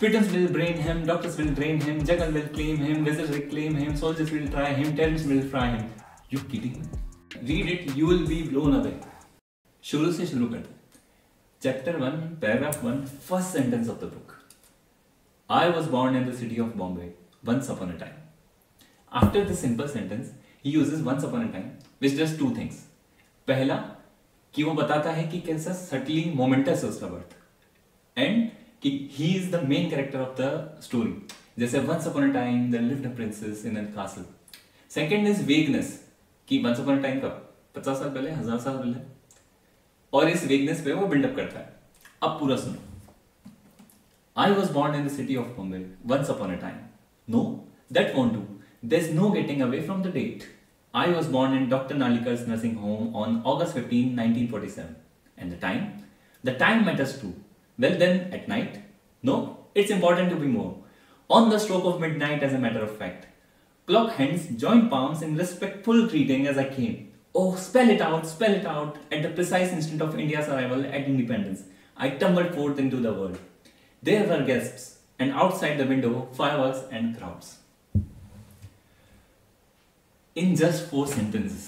Spartans will brain him, doctors will drain him, Jagal will claim him, wizards reclaim him, soldiers will try him, terrorists will fry him. You kidding me? Read it, you will be blown away. शुरू से शुरू करते हैं. Chapter 1, paragraph 1, first sentence of the book. I was born in the city of Bombay once upon a time. After this simple sentence, he uses once upon a time, which does two things. पहला, कि वो बताता है कि कैसा subtly momentous है उसका birth, and कि he is the main character of the story. जैसे once upon a time there lived a princess in a castle. Second is vagueness, कि once upon a time कब 50 साल पहले, 1000 साल पहले, और इस वेगनेस पे वो बिल्डअप करता है. अब पूरा सुनो. I was born in the city of Bombay once upon a time. No, that won't do. There's no getting away from the date. I was born in Dr. Nalikar's nursing home on August 15, 1947. And the time? The time matters too. Well then, at night? No, it's important to be more. On the stroke of midnight, as a matter of fact. Clock hands joined palms in respectful greeting as I came. Oh, spell it out, spell it out. At the precise instant of India's arrival at independence, I tumbled forth into the world. There were guests, and outside the window, fireworks and crowds. In just 4 sentences,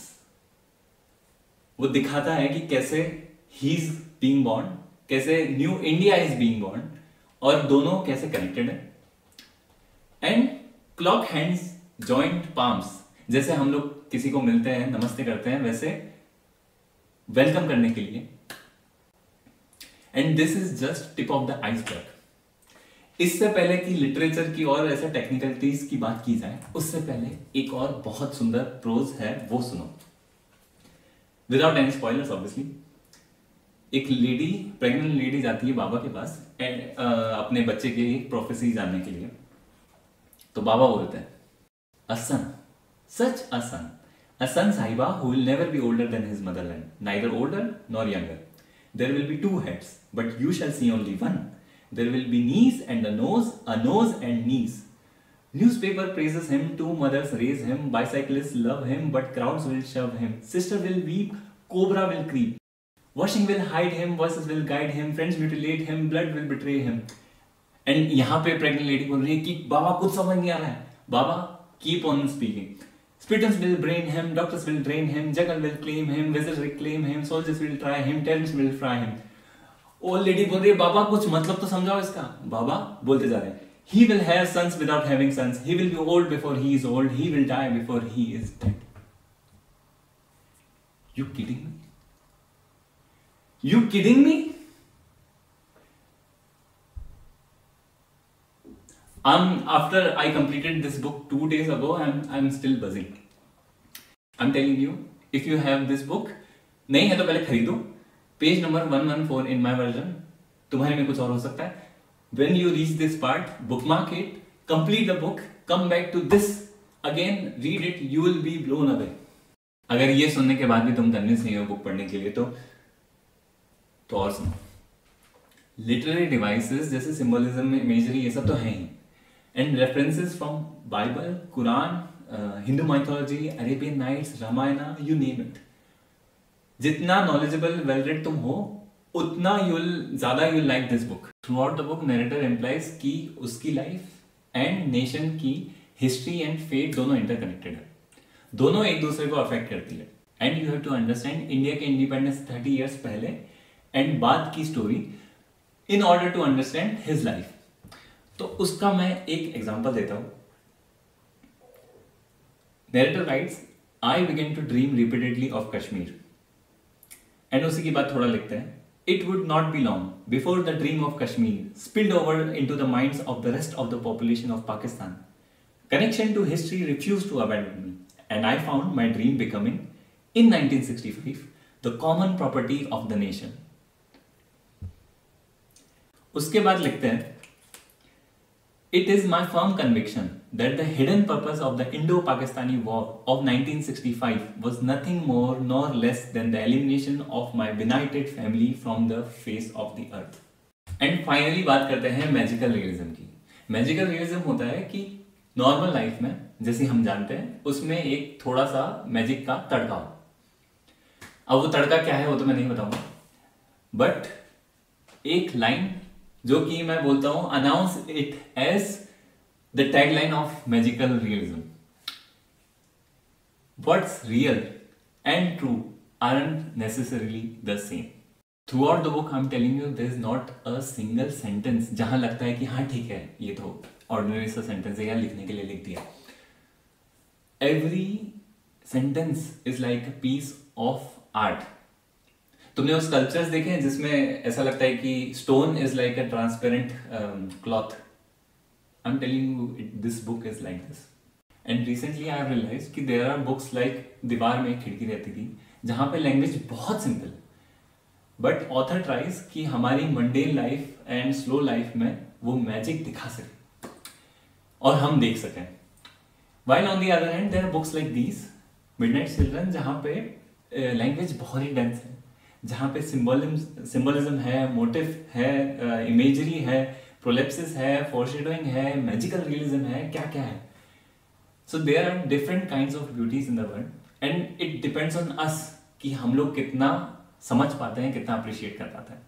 वो दिखाता है कि कैसे he is being born, कैसे New India is being born, और दोनों कैसे connected हैं. And clock hands joined palms, जैसे हम लोग किसी को मिलते हैं, नमस्ते करते हैं, वैसे वेलकम करने के लिए. And this is just tip of the iceberg. इससे पहले कि लिटरेचर की और ऐसे टेक्निकलिटीज की बात की जाए, उससे पहले एक और बहुत सुंदर प्रोज है, वो सुनो. Without any spoilers obviously. एक लेडी, प्रेग्नेंट लेडी जाती है बाबा के पास अपने बच्चे की प्रोफेसी जानने के लिए. तो बाबा बोलते हैं, अ सन, such a son Sahiba, who will never be older than his motherland, neither older nor younger. There will be 2 heads, but you shall see only one. There will be knees and a nose and knees. Newspaper praises him, 2 mothers raise him, bicyclists love him, but crowds will shove him. Sister will weep, cobra will creep. Washing will hide him, voices will guide him, friends mutilate him, blood will betray him. And यहाँ पे pregnant lady बोल रही है कि बाबा कुछ समझ नहीं आ रहा है. बाबा keep on speaking. Spartans will brain him, doctors will drain him, Jagal will claim him, wizards reclaim him, soldiers will try him, terrorists will fry him. Old lady बोल रही है, बाबा कुछ मतलब तो समझाओ इसका. बाबा बोलते जा रहे हैं, he will have sons without having sons, he will be old before he is old, he will die before he is dead. You kidding me? You kidding me? After I completed this book 2 days ago, I'm still buzzing. I'm telling you, if you have this book, नहीं है तो पहले खरीदो. Page number 114 in my version. तुम्हारे में कुछ और हो सकता है. When you reach this part, bookmark it, complete the book, come back to this again, read it, you will be blown away. अगर ये सुनने के बाद भी तुम कन्विंस नहीं हो बुक पढ़ने के लिए, तो और सुनो. Literary devices जैसे symbolism, imagery, ये सब तो है ही. And references from Bible, Quran, Hindu mythology, Arabian Nights, Ramayana, you name it. जितना knowledgeable, well-read तुम हो, उतना ज़्यादा you'll like this book. Throughout the book, narrator implies कि उसकी life and nation की history and fate दोनों interconnected है. दोनों एक दूसरे को affect करती है. And you have to understand India के independence 30 years पहले and बाद की story in order to understand his life. तो उसका मैं एक एग्जांपल देता हूं. Narrator writes, I began to dream repeatedly of Kashmir. And उसी की बात थोड़ा लिखते हैं. It would not be long before the dream of Kashmir spilled over into the minds of the rest of the population of Pakistan. Connection to history refused to abandon me, and I found my dream becoming, in 1965, the common property of the nation. उसके बाद लिखते हैं, It is my firm conviction that the hidden purpose of the Indo-Pakistani War of 1965 was nothing more nor less than the elimination of my benighted family from the face of the earth. And finally बात करते हैं magical realism की. Magical realism होता है कि normal life में जैसे हम जानते हैं उसमें एक थोड़ा सा मैजिक का तड़का हो. अब वो तड़का क्या है वो तो मैं नहीं बताऊंगा, बट एक लाइन जो कि मैं बोलता हूं announce it as the tagline of magical realism. What's real and true aren't necessarily the same. Throughout the book, I'm telling you, there is not a single sentence जहां लगता है कि हाँ ठीक है ये तो ordinary सा sentence है या लिखने के लिए लिख दिया. Every sentence is like a piece of art. तुमने उस sculptures देखे हैं जिसमें ऐसा लगता है कि stone is like a transparent cloth. I'm telling you, this book is like this. And recently I have realise कि there are books like Deewar Mein एक खिड़की रहती थी जहां पे लैंग्वेज बहुत सिंपल, बट ऑथर ट्राइज कि हमारी mundane life and slow life में वो मैजिक दिखा सके और हम देख सकें. While on the other hand there are books like these midnight children जहां पे लैंग्वेज बहुत ही डेंस है, जहां पे सिंबलिज्म है, मोटिव है, इमेजरी है, प्रोलेप्सिस है, फोरशैडोइंग है, मैजिकल रियलिज्म है, क्या क्या है. So there are different kinds of beauties in the world and it depends on us कि हम लोग कितना समझ पाते हैं, कितना अप्रिशिएट कर पाते हैं.